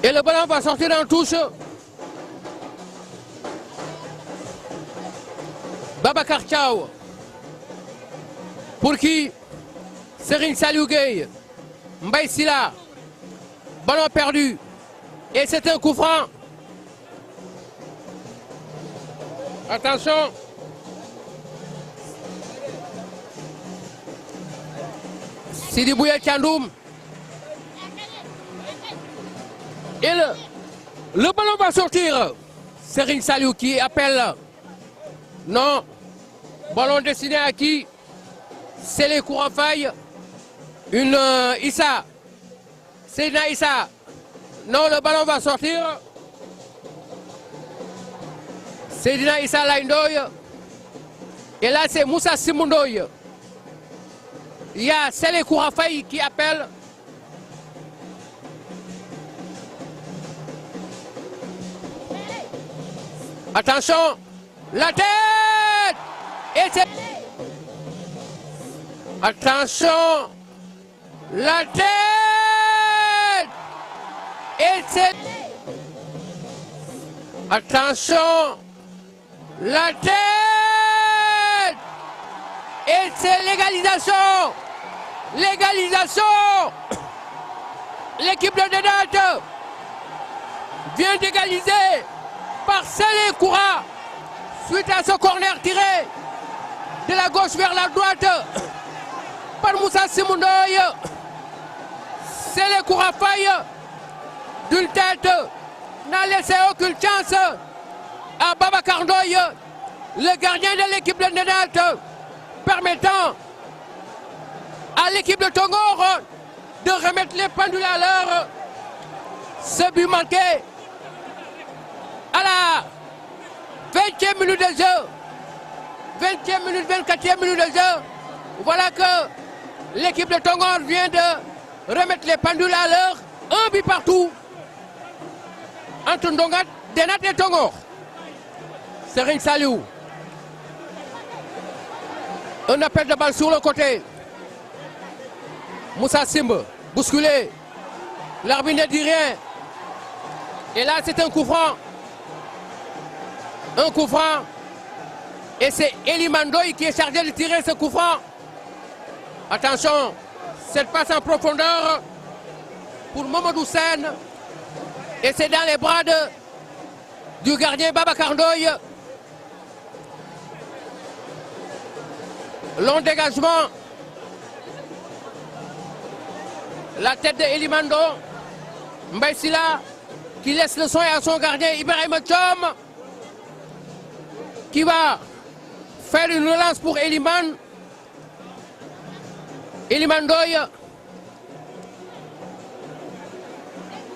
Et le ballon va sortir en touche. Babacar Thiaw. Pour qui? Serigne Saliou Gueye. Mbaye Sylla. Ballon perdu. Et c'est un coup franc. Attention. Sidi Bouya Thiandoum. Et le ballon va sortir. Serigne Saliou qui appelle. Non. Ballon destiné à qui? C'est les coups en faille. Une Issa. Seydina Issa. Non, le ballon va sortir. Seydina Issa Laïndoy. Et là, c'est Moussa Simundoy. Il y a Sélé Kourafaï qui appelle. Attention, la tête. Et c'est... Attention, la tête. Et c'est... Attention, la tête. Et c'est l'égalisation. L'égalisation. L'équipe de Denates vient d'égaliser par Sélé Koura suite à ce corner tiré de la gauche vers la droite par Moussa Simundoy. Sélé Koura faille d'une tête n'a laissé aucune chance à Babacar Ndoye, le gardien de l'équipe de Denates, permettant à l'équipe de Tongor de remettre les pendules à l'heure. Ce but manqué à la 20e minute de jeu. 20e minute, 24e minute de jeu. Voilà que l'équipe de Tongor vient de remettre les pendules à l'heure. Un but partout entre Ndongat, Denates et Tongor. Serigne Saliou. Un appel de balle sur le côté. Moussa Simbe, bousculé. L'arbitre ne dit rien. Et là, c'est un coup franc. Un coup franc. Et c'est Elimane Ndoye qui est chargé de tirer ce coup franc. Attention, cette passe en profondeur pour Mamadou Sène. Et c'est dans les bras du gardien Babacar Ndoye. Long dégagement. La tête de Elimane Ndoye. Mbaye Sylla qui laisse le soin à son gardien Ibrahima Thiam, qui va faire une relance pour Elimane. Elimane Ndoye.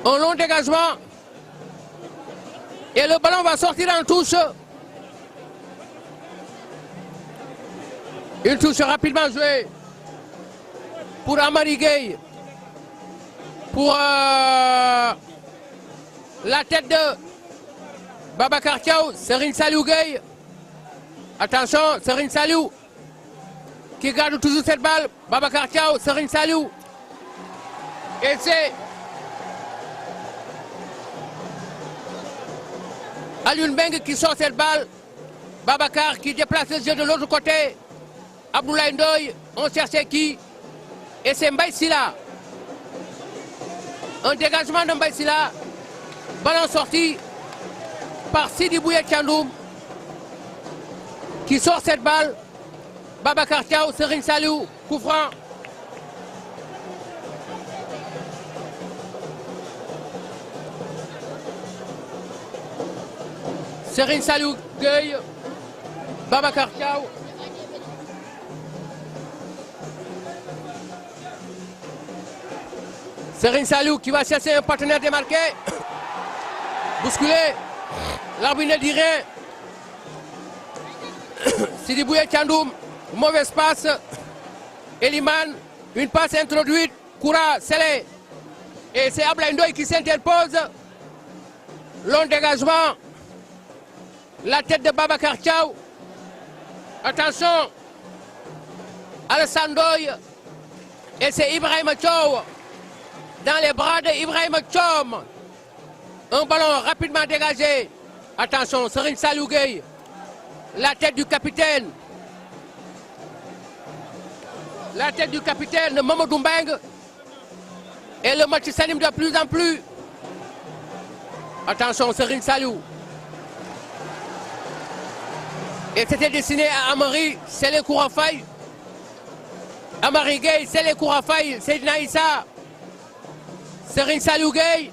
Un long dégagement. Et le ballon va sortir en touche. Une touche rapidement jouée pour Amari Gueye. Pour la tête de Babacar Thiaw, Serigne Saliou Gueye. Attention, Serigne Saliou qui garde toujours cette balle. Babacar Thiaw, Serigne Saliou. Et c'est Alioune Mbengue qui sort cette balle. Babacar qui déplace le jeu de l'autre côté. Abdoulaye Ndoye, on cherchait qui? Et c'est Mbaye Sylla. Un dégagement de Mbaye Sylla. Ballon sorti par Sidi Bouya Thiandoum qui sort cette balle. Babacar Thiaw, Serigne Saliou, coup franc. Serigne Saliou Gueye, Babacar Thiaw. Serigne Saliou qui va chercher un partenaire démarqué. Bousculé. L'arbitre ne dit rien. Sidi Bouya Thiandoum, mauvaise passe. Elimane, une passe introduite. Koura, Sélé. Et c'est Abdoulaye Ndoye qui s'interpose. Long dégagement. La tête de Babacar Thiaw. Attention. Alassane Ndoye. Et c'est Ibrahima Thiaw. Dans les bras de Ibrahima Thiam. Un ballon rapidement dégagé. Attention, Serigne Saliou Gueye. La tête du capitaine. La tête du capitaine Mamadou Mbengue. Et le match s'anime de plus en plus. Attention, Serigne Saliou. Et c'était destiné à Amari, c'est les Kourafaï. Amari Gueye, c'est les Kourafaï. Seydina Issa. Serigne Saliou Gueye.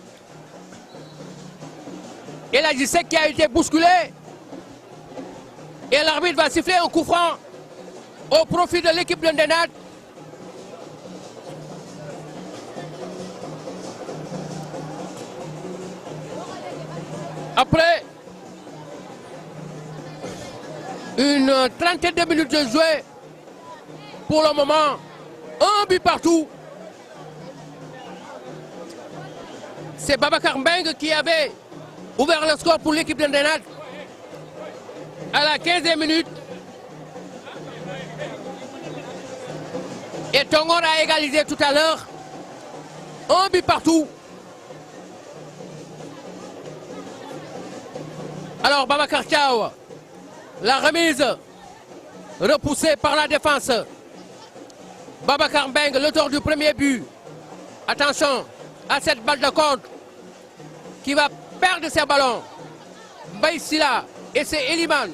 Et là, je sais qu'il a été bousculé. Et l'arbitre va siffler un coup franc au profit de l'équipe de Ndenad. Après une trentaine de minutes de jouer, pour le moment, un but partout. C'est Babacar Mbengue qui avait ouvert le score pour l'équipe de Ndenad à la 15e minute. Et Tongon a égalisé tout à l'heure. Un but partout. Alors Babacar Thiaw, la remise repoussée par la défense. Babacar Mbengue, l'auteur du premier but. Attention à cette balle de contre qui va perdre ses ballons. Mbaye Sylla et c'est Eliman.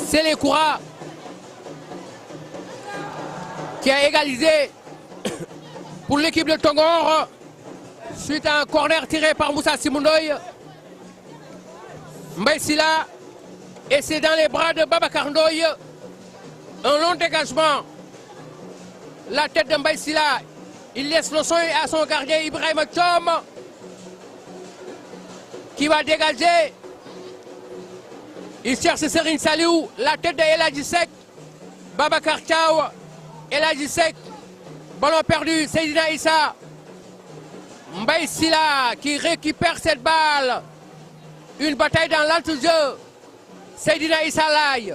C'est les Koura qui a égalisé pour l'équipe de Tongor suite à un corner tiré par Moussa Simundoy. Mbaye Sylla, et c'est dans les bras de Babacar Ndoye. Un long dégagement. La tête de Mbaye Sylla. Il laisse le soin à son gardien Ibrahim Chom qui va dégager. Il cherche Serigne Saliou. La tête de El Hadji Seck. Babacar Thiaw. El Hadji Seck. Ballon perdu. Seydina Issa. Mbaye Sylla qui récupère cette balle. Une bataille dans l'entre-jeu. Seydina Issa Laye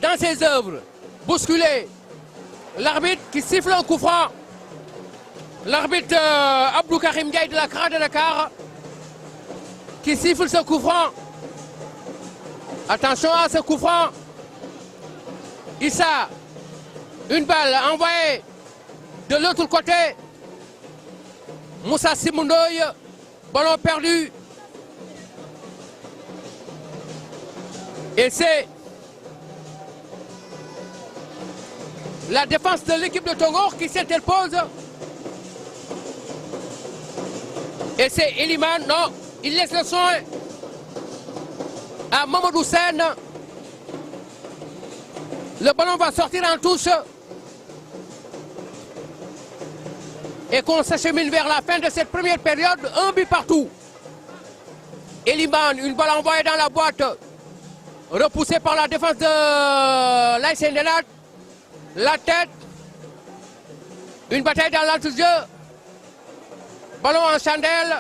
dans ses œuvres. Bousculé. L'arbitre qui siffle un coup franc. L'arbitre Abdou Karim Ndiaye de la CRA de Dakar qui siffle ce coup franc. Attention à ce coup franc. Issa. Une balle envoyée de l'autre côté. Moussa Simundoy. Ballon perdu. Et c'est la défense de l'équipe de Tongor qui s'interpose. Et c'est Eliman. Non, il laisse le soin à Mamadou Sen. Le ballon va sortir en touche. Et qu'on s'achemine vers la fin de cette première période. Un but partout. Eliman, une balle envoyée dans la boîte. Repoussé par la défense de l'AS Ndenad. La tête. Une bataille dans l'entre-jeu. Ballon en chandelle.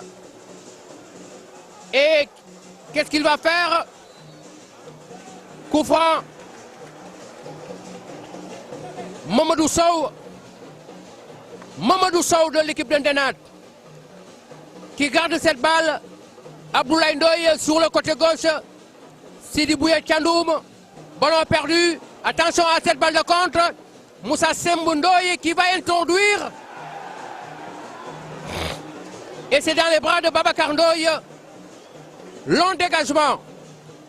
Et qu'est-ce qu'il va faire? Coup franc. Mamadou Sow. Mamadou Sow de l'équipe de Ndenad qui garde cette balle. Abdoulaye Ndoye sur le côté gauche. Sidi Bouye Tchandoum, ballon perdu. Attention à cette balle de contre. Moussa Sembundoye qui va introduire. Et c'est dans les bras de Babacar Ndoye. Long dégagement.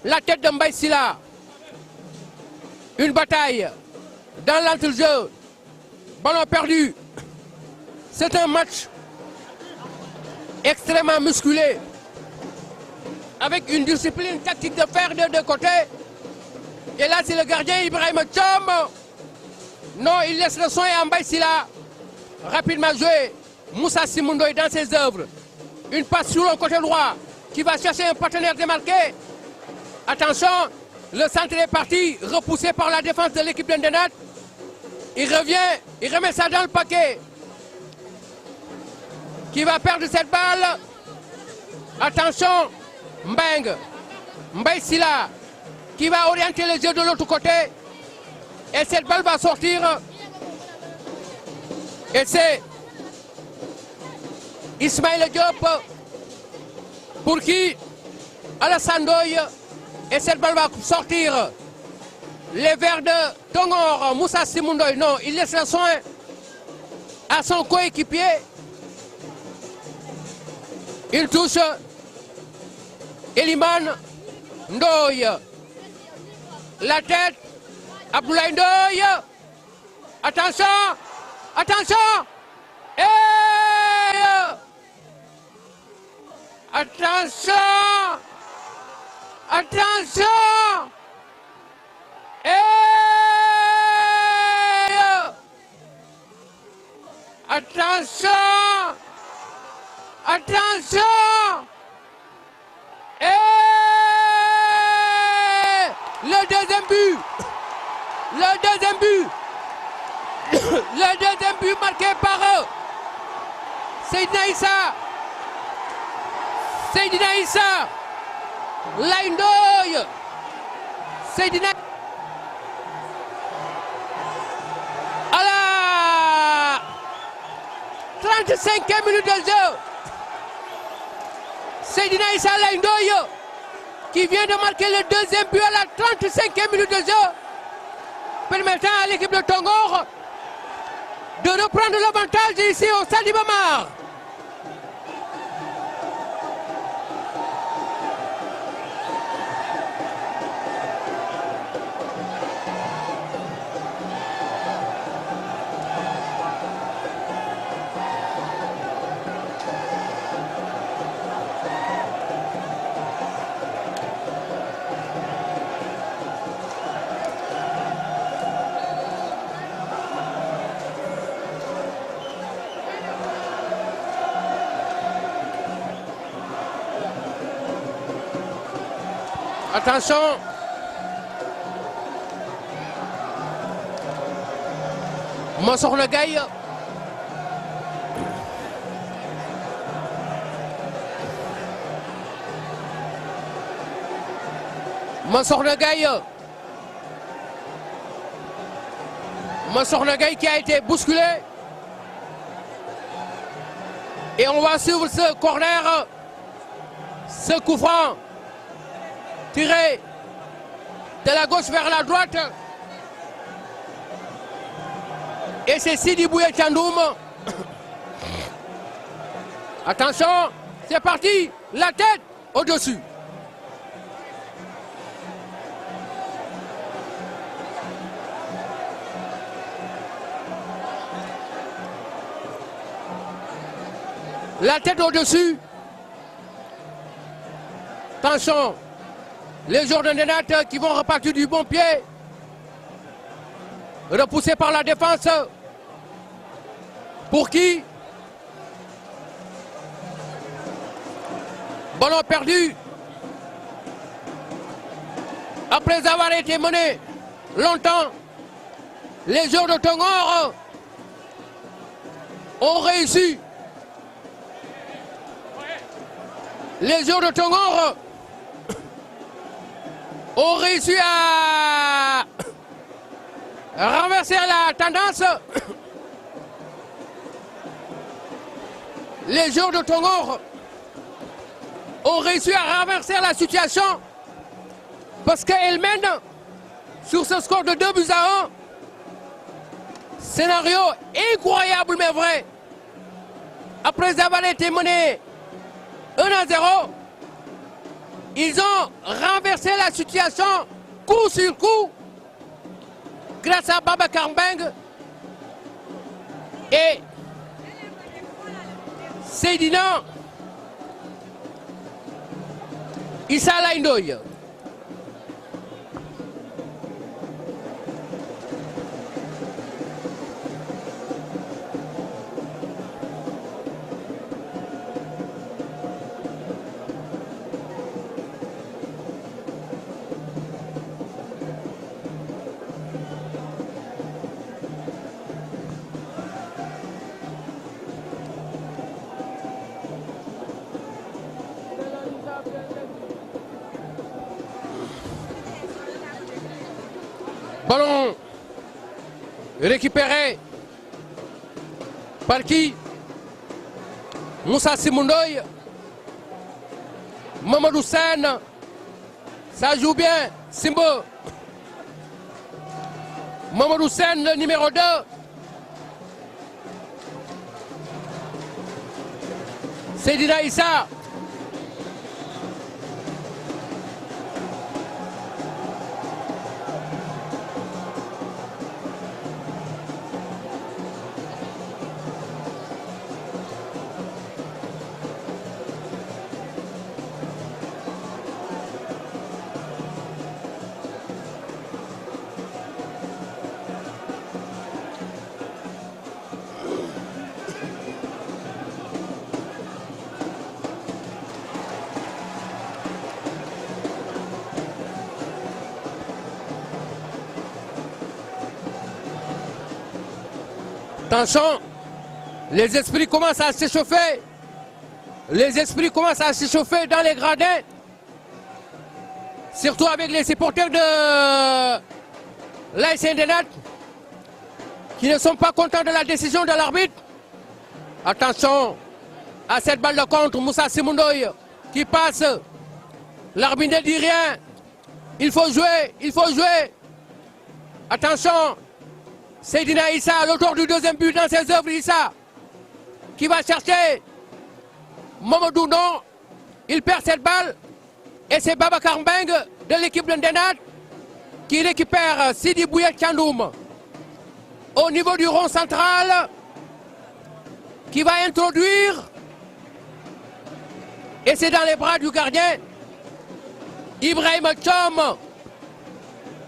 La tête de Mbaye Sylla. Une bataille dans l'entre-jeu. Ballon perdu. C'est un match extrêmement musculé, avec une discipline tactique de fer de deux côtés. Et là, c'est le gardien Ibrahim Chom. Non, il laisse le soin à Mbaye Sylla. Rapidement joué. Moussa Simundoy dans ses œuvres. Une passe sur le côté droit qui va chercher un partenaire démarqué. Attention, le centre est parti, repoussé par la défense de l'équipe de Ndenad. Il revient, il remet ça dans le paquet. Qui va perdre cette balle. Attention. Mbengue, Mbaye Sylla qui va orienter le jeu de l'autre côté. Et cette balle va sortir. Et c'est Ismaël Diop pour qui Alassane Ndoye. Et cette balle va sortir. Les Verts de Tongor, Moussa Simundoy, non, il laisse le soin à son coéquipier. Il touche Eliman Ndoye. La tête, Abdoulaye Ndoye. Attention, attention. Et attention, attention. Et attention, attention. Et le deuxième but. Le deuxième but. Le deuxième but marqué par Seydina Issa. Seydina Issa. Laye Ndoye. Seydina. À la 35e minute de jeu. Seydina Issa Laye Ndoye qui vient de marquer le deuxième but à la 35e minute de jeu, permettant à l'équipe de Tongor de reprendre l'avantage ici au Stade Iba Mar. Attention. Mansour Gaye. Mansour Gaye. Mansour Gaye qui a été bousculé. Et on va suivre ce corner, ce coup franc tiré de la gauche vers la droite. Et c'est Sidi Bouye Tchandoum. Attention, c'est parti. La tête au-dessus. La tête au-dessus. Attention. Les joueurs de Nenat qui vont repartir du bon pied. Repoussés par la défense. Pour qui? Ballon perdu. Après avoir été menés longtemps, les joueurs de Tongor ont réussi. Les joueurs de Tongor ont réussi à renverser la tendance. Les joueurs de Tongor ont réussi à renverser la situation parce qu'elle mène sur ce score de 2-1. Scénario incroyable mais vrai. Après avoir été mené 1-0, ils ont renversé la situation coup sur coup grâce à Babacar Mbengue et Seydina Issa Laye Ndoye. Ballon Récupéré par qui? Moussa Simundoy. Mamadou Sen. Ça joue bien. Simbo. Mamadou Sen, le numéro 2. Seydina Issa. Attention, les esprits commencent à s'échauffer. Les esprits commencent à s'échauffer dans les gradins. Surtout avec les supporters de l'AS Ndenat qui ne sont pas contents de la décision de l'arbitre. Attention à cette balle de contre, Moussa Simundoy qui passe. L'arbitre ne dit rien. Il faut jouer, il faut jouer. Attention. Seydina Issa, l'auteur du deuxième but dans ses œuvres, Issa, qui va chercher Mamadou, non, il perd cette balle, et c'est Babacar Mbeng de l'équipe de Ndenat qui récupère Sidi Bouye Tchandoum au niveau du rond central, qui va introduire, et c'est dans les bras du gardien, Ibrahim Chom,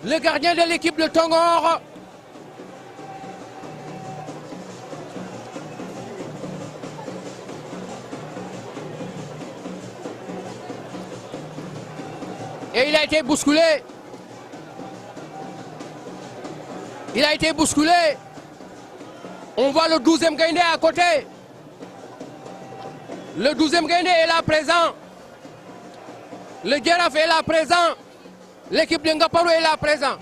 le gardien de l'équipe de Tongor. Et il a été bousculé. Il a été bousculé. On voit le 12e Gaïndé à côté. Le 12e Gaïndé est là présent. Le Giraffe est là présent. L'équipe de Ngaparo est là présent.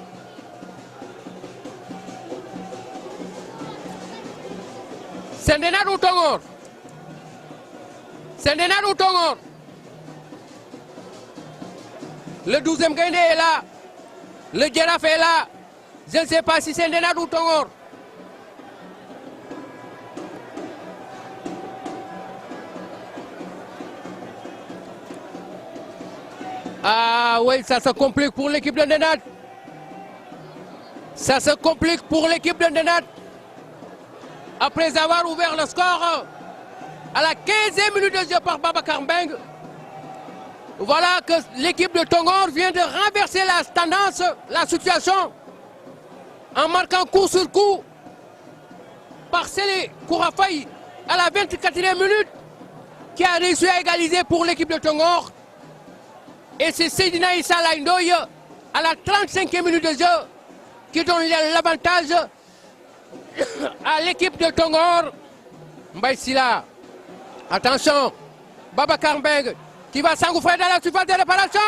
C'est Ndenat ou Tongor? C'est Ndenat ou Tongor? Le 12e Gaïndé est là. Le Giraffe est là. Je ne sais pas si c'est Ndenat ou Tongor. Ah oui, ça se complique pour l'équipe de Ndenat. Ça se complique pour l'équipe de Ndenat. Après avoir ouvert le score à la 15e minute de jeu par Babacar Mbeng. Voilà que l'équipe de Tongor vient de renverser la tendance, la situation, en marquant coup sur coup par Sélé Kourafaï à la 24e minute, qui a réussi à égaliser pour l'équipe de Tongor. Et c'est Seydina Issa Laindoy à la 35e minute de jeu qui donne l'avantage à l'équipe de Tongor. Mbaye Sila, attention, Babacar Mbeng qui va s'engouffrer dans la surface de réparation.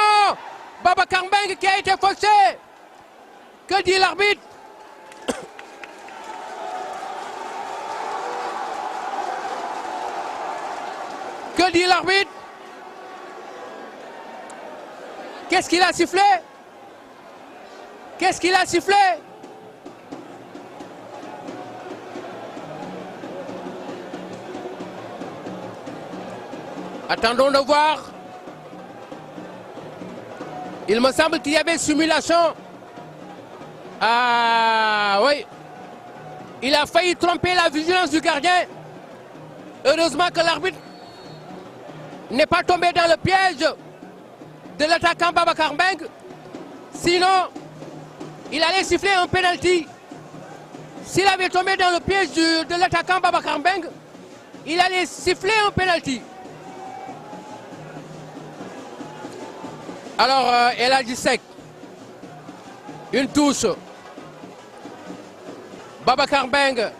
Babacar Mbeng qui a été fauché. Que dit l'arbitre? Que dit l'arbitre? Qu'est-ce qu'il a sifflé? Qu'est-ce qu'il a sifflé? Attendons de voir. Il me semble qu'il y avait simulation. Ah oui. Il a failli tromper la vigilance du gardien. Heureusement que l'arbitre n'est pas tombé dans le piège de l'attaquant Babacar Mbeng. Sinon, il allait siffler un penalty. S'il avait tombé dans le piège de l'attaquant Babacar Mbeng, il allait siffler un penalty. Alors, El Hadji Seck, une touche. Babacar Mbeng,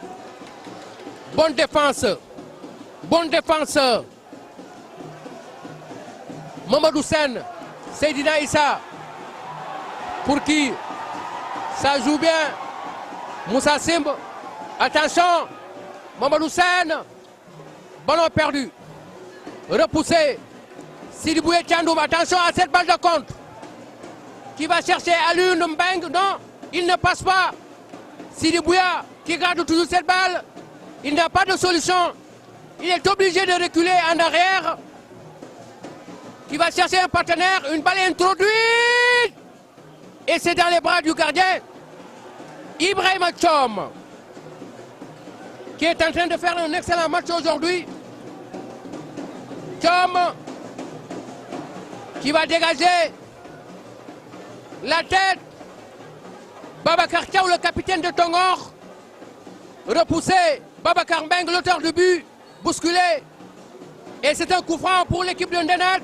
bonne défense. Bonne défense. Mamadou Sen, Seydina Issa. Pour qui ça joue bien. Moussa Simb. Attention. Mamadou Sène. Ballon perdu. Repoussé. Sidi Bouye Thiandoum. Attention à cette balle de contre. Qui va chercher Alioune Mbengue. Non, il ne passe pas. Sidi Bouya qui garde toujours cette balle. Il n'a pas de solution. Il est obligé de reculer en arrière. Qui va chercher un partenaire. Une balle introduite. Et c'est dans les bras du gardien. Ibrahima Thiom. Qui est en train de faire un excellent match aujourd'hui. Thiom. Qui va dégager la tête. Babacar Thiaw, le capitaine de Tongor. Repoussé. Babacar Mbengue, l'auteur du but. Bousculé. Et c'est un coup franc pour l'équipe de Ndenat.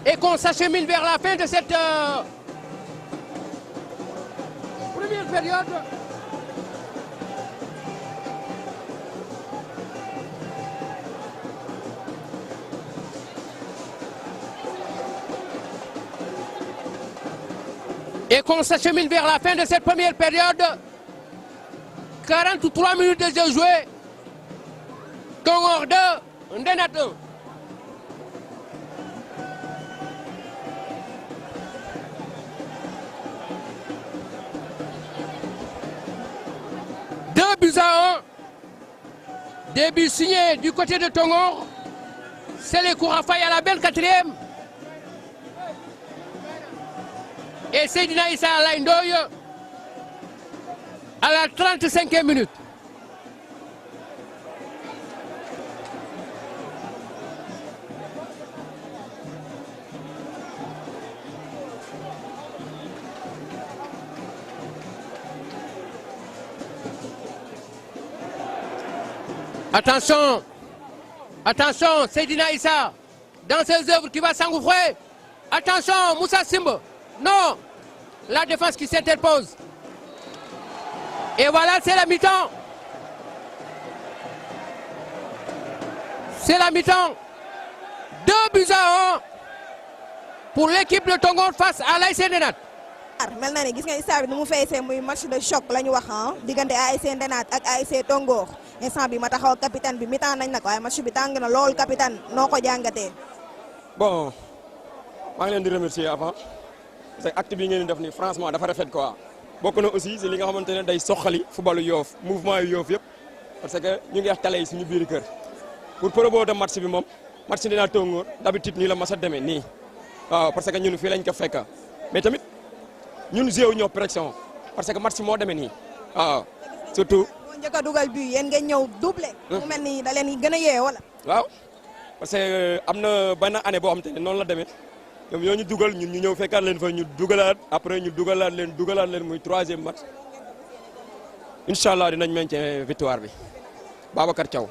Et qu'on s'achemine vers la fin de cette première période. Et qu'on s'achemine vers la fin de cette première période. 43 minutes de jeu joué. Tongor 2, Ndenat 1. Deux buts à 1. Début signé du côté de Tongor. C'est les Kourafaï à la belle 4e. Et Seydina Issa Laindoy à la 35e minute. Attention, attention, Seydina Issa dans ses œuvres qui va s'engouffrer. Attention, Moussa Simb. Non, la défense qui s'interpose. Et voilà, c'est la mi-temps. C'est la mi-temps. 2 buts à 1 pour l'équipe de Tongor face à l'ASC Ndenat. mel na ne gis nga instant bi nu mu feesee muy match de choc la ñu wax diggante ASC Ndenat ak ASC Tongor instant bi ma taxaw ak capitaine bi mi-temps nañ nag waaye match bi tàng na lool capitaine noo ko jàngatee. Bon maa ngi leen di remercier avant parce que acte bi ngeen di def nii franchement dafa rafet quoi bokk na aussi si li nga xamante ne day soxali footballu Yoff mouvement yu Yoff yëpp parce que ñu ngi wax tale yi suñu biir kër pour propos de match bi moom match Ndenat Tongor d'habitude nii la mas a demee nii waaw parce que ñun fii lañ ko fekk mais tamit. ñun géew ñoo pression parce que match moo demee nii waaw surtout. boo njëkk a dugal bi yéen ngeen ñëw doublé. mu mel ni da leen gën a yee wala. waaw parce que am na benn année boo xam te ne noonu la demee ñoom ñoo ñu dugal ñun ñu ñëw fekkaat leen fa ñu dugalaat après ñu dugalaat leen muy 3e match incha allah dinañ maintien victoire bi Babacar Thiaw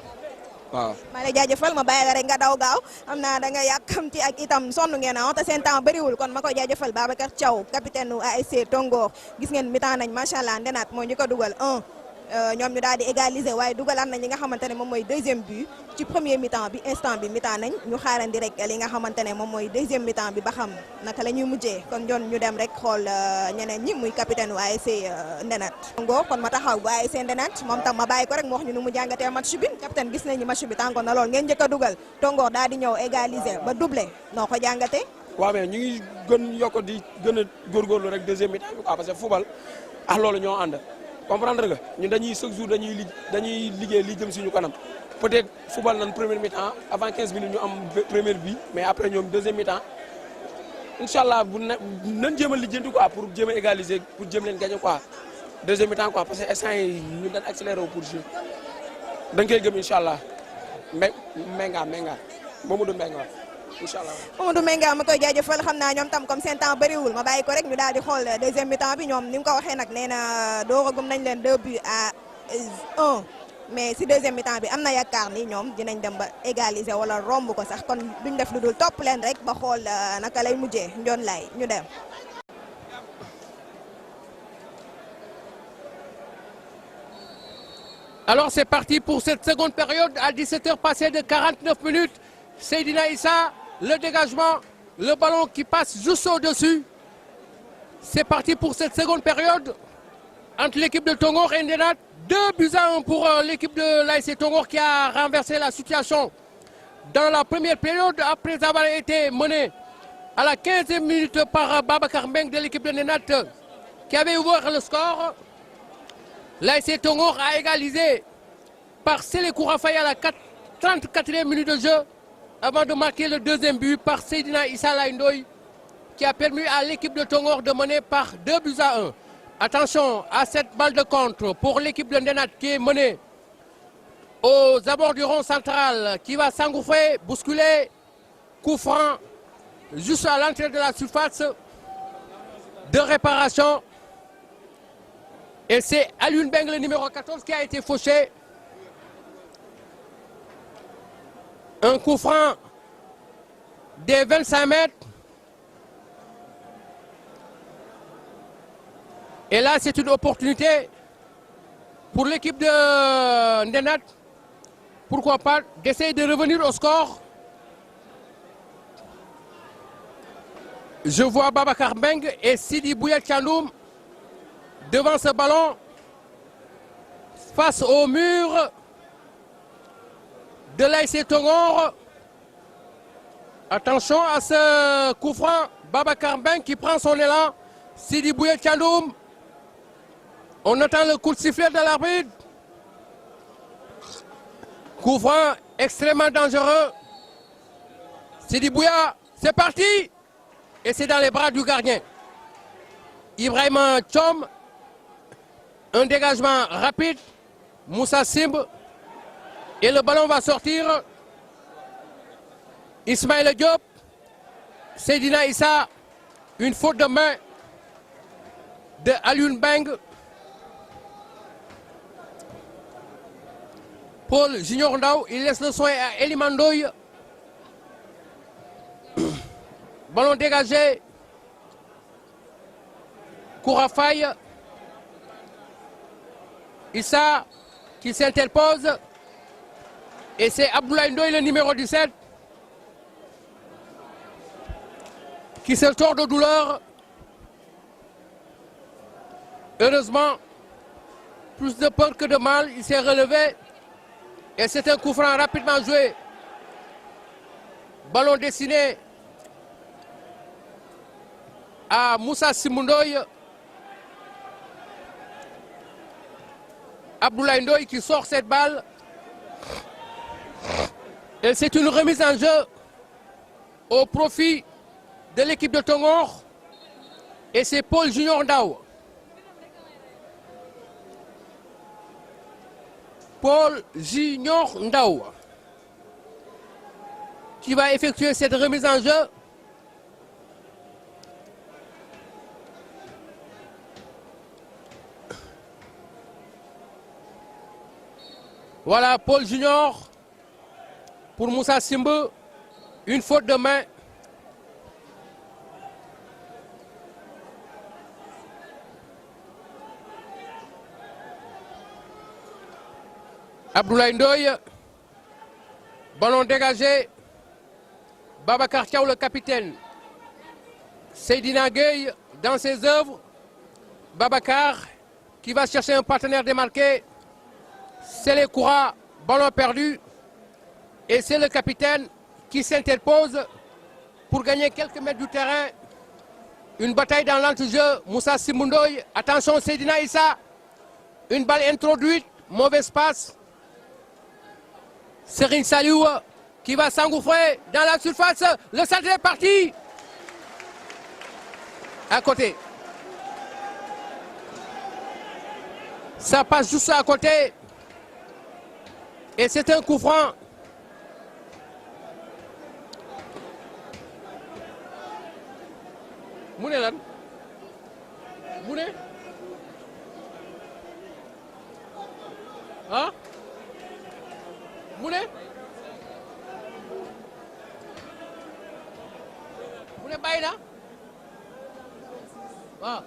waaw. maa lay jaajëfal ma bàyyi la rek nga daw gaaw xam naa da nga yàkkamti ak itam sonn ngeen te seen temps bëriwul kon ma koy jaajëfal Babacar Thiaw capitaine u ASC Tongor gis ngeen mi-temps nañ macha allah Ndenat moo ñu ko dugal 1 ñoom ñu daal di égaliser waaye dugalaat nañ li nga xamante ne moom mooy 2e but ci premier mi-temps bi instant bi mi-temps nañ ñu xaarandi rek li nga xamante ne moom mooy 2e mi-temps bi ba xam naka la ñuy mujjee kon ñoon ñu dem rek xool ñeneen ñi muy capitaine u ASC Ndenat Tongor kon ma taxaw bu ASC Ndenat moom tam ma bàyyi ko rek mu wax ñu nu mu jàngatee match bi capitaine gis nañu match bi tàngoon na lool ngeen njëkk a dugal Tongor daal di ñëw égaliser ba doublé noo ko jàngatee. waaw mais ñu ngi gën yokk di gën a góorgóorlu rek 2e mi-temps bi quoi parce que football loolu ñoo ànd. comprendre nga ñun dañuy chaque jour dañuy liggéey li jëm suñu kanam peut-être football nan première mi-temps avant 15 minutes ñu am première bi mais après ñoom 2e mi-temps incha allah bu nañ jéem a lijjanti quoi pour jéem a égaliser pour jéem leen gagner quoi 2e mi-temps quoi parce que instant yi ñun dañ accéléré wu pour jouer dañ koy gëm incha allah Menga Mamadou Mbengue incha allah. Mamadou Mbengue ma koy jaajëfal xam naa ñoom tam comme seen temps bëriwul ma bàyyi ko rek ñu daal di xool 2e mi-temps bi ñoom ni nga ko waxee nag nee na dooragum nañ leen 2 buts à 1 mais si 2e mi-temps bi am na yaakaar ni ñoom dinañ dem ba égaliser wala romb ko sax kon duñ def lu dul topp leen rek ba xool naka lay mujjee njoon lay ñu dem. Alors c'est parti pour cette seconde période à 17h passé de 49 minutes. Seydina Issa, le dégagement, le ballon qui passe juste au-dessus. C'est parti pour cette seconde période. entre l'équipe de Tongor et Ndenat. 2-1 pour l'équipe de l'ASC Tongor qui a renversé la situation dans la première période après avoir été mené à la 15e minute par Babacar Mbeng de l'équipe de Ndenat qui avait ouvert le score. L'ASC Tongor a égalisé par Sele Kourafaye à la 34e minute de jeu avant de marquer le deuxième but par Seydina Issa Laindoy qui a permis à l'équipe de Tongor de mener par 2-1. Attention à cette balle de contre pour l'équipe de Ndenat qui est menée aux abords du rond central qui va s'engouffrer, bousculer, coup franc juste à l'entrée de la surface de réparation. Et c'est Alioune Beng, le numéro 14, qui a été fauché. Un coup franc des 25 mètres. Et là, c'est une opportunité pour l'équipe de Ndenat, pourquoi pas, d'essayer de revenir au score. Je vois Babacar Mbeng et Sidi Bouya Tchandoum devant ce ballon, face au mur de l'ASC Tongor. Attention à ce coup franc, Babacar Mbeng qui prend son élan, Sidi Bouya Tchandoum. On entend le coup de sifflet de l'arbitre. Coup franc extrêmement dangereux. Sidi Bouya, c'est parti. Et c'est dans les bras du gardien. Ibrahima Tchom. Un dégagement rapide. Moussa Simb. Et le ballon va sortir. Ismaël Diop. Seydina Issa. Une faute de main de Alioune Beng. Paul Junior Ndao, il laisse le soin à Elimandoy. Ballon dégagé. Kourafaye. Issa qui s'interpose. Et c'est Abdoulaye Ndoye, le numéro 17, qui se tord de douleur. Heureusement, plus de peur que de mal, il s'est relevé. Et c'est un coup franc rapidement joué. Ballon destiné à Moussa Simundoy. Abdoulaye Ndoye qui sort cette balle. Et c'est une remise en jeu au profit de l'équipe de Tongor. Et c'est Paul Junior Ndao. Paul Junior Ndao qui va effectuer cette remise en jeu. Voilà Paul Junior pour Moussa Simbe. Une faute de main. Abdoulaye Ndoye, ballon dégagé, Babacar Thiaw le capitaine, Seydina Gueye dans ses œuvres, Babacar qui va chercher un partenaire démarqué, Sele Koura, ballon perdu, et c'est le capitaine qui s'interpose pour gagner quelques mètres du terrain. Une bataille dans l'entrejeu, Moussa Simundoy, attention Seydina Issa, une balle introduite, mauvaise passe. Serine Saliou qui va s'engouffrer dans la surface. Le centre est parti. À côté. Ça passe juste à côté. Et c'est un coup franc. Mouné lan Mouné hein Mouné Mouné bàyyi na waaw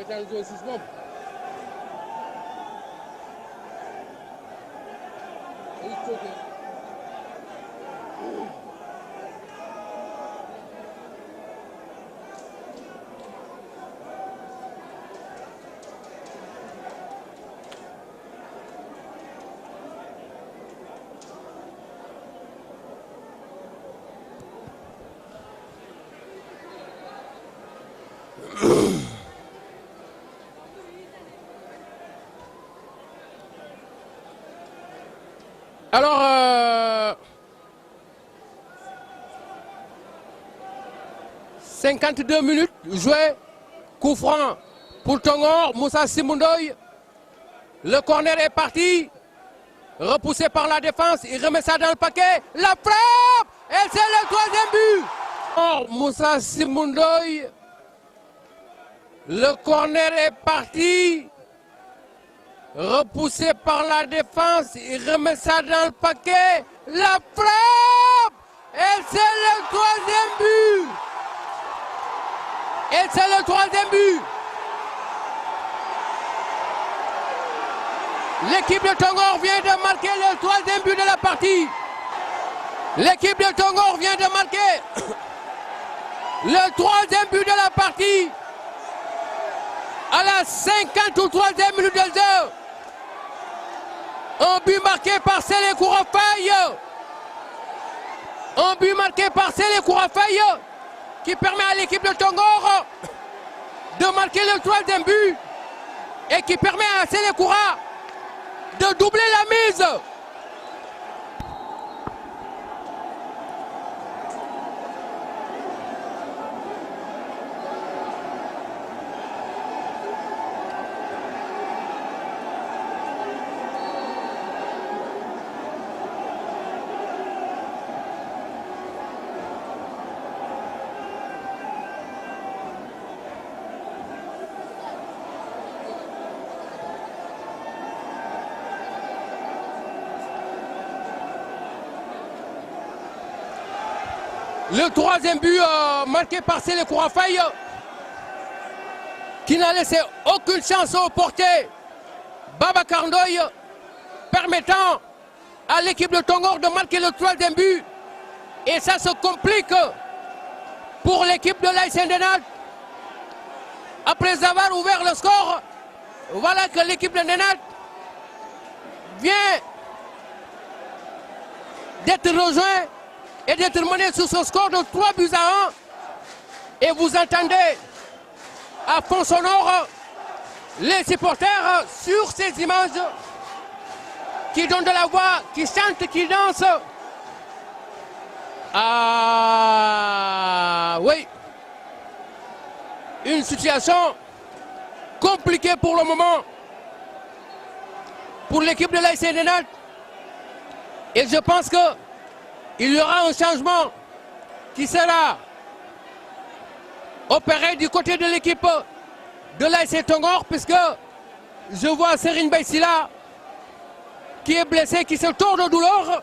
dans le jeu 6 moom Alors, 52 minutes jouées, coup franc pour Tongor, Moussa Simundoy. Le corner est parti, repoussé par la défense, il remet ça dans le paquet, la frappe, et c'est le troisième but. Oh, Moussa Simundoy, le corner est parti, repoussé par la défense, il remet ça dans le paquet, la frappe, et c'est le troisième but. Et c'est le troisième but. L'équipe de Tongor vient de marquer le troisième but de la partie. L'équipe de Tongor vient de marquer le troisième but de la partie à la 53e minute de jeu. Un but marqué par Sélé Kourafaye. Un but marqué par Sélé Kourafaye qui permet à l'équipe de Tongor de marquer le troisième but et qui permet à Sélé Koura de doubler la mise. Le troisième but marqué par Sélé Kourafaye qui n'a laissé aucune chance au portier Babacar Ndoye, permettant à l'équipe de Tongor de marquer le troisième but. Et ça se complique pour l'équipe de l'AS Ndenad. Après avoir ouvert le score, voilà que l'équipe de Ndenad vient d'être rejointe et d'être mené sur ce score de 3 buts à 1. Et vous entendez à fond sonore les supporters sur ces images qui donnent de la voix, qui chantent, qui dansent. Ah oui, une situation compliquée pour le moment pour l'équipe de l'AS Ndenad. Et je pense que il y aura un changement qui sera opéré du côté de l'équipe de l'AS Tongor, puisque je vois Serine Baïsila qui est blessé, qui se tord de douleur.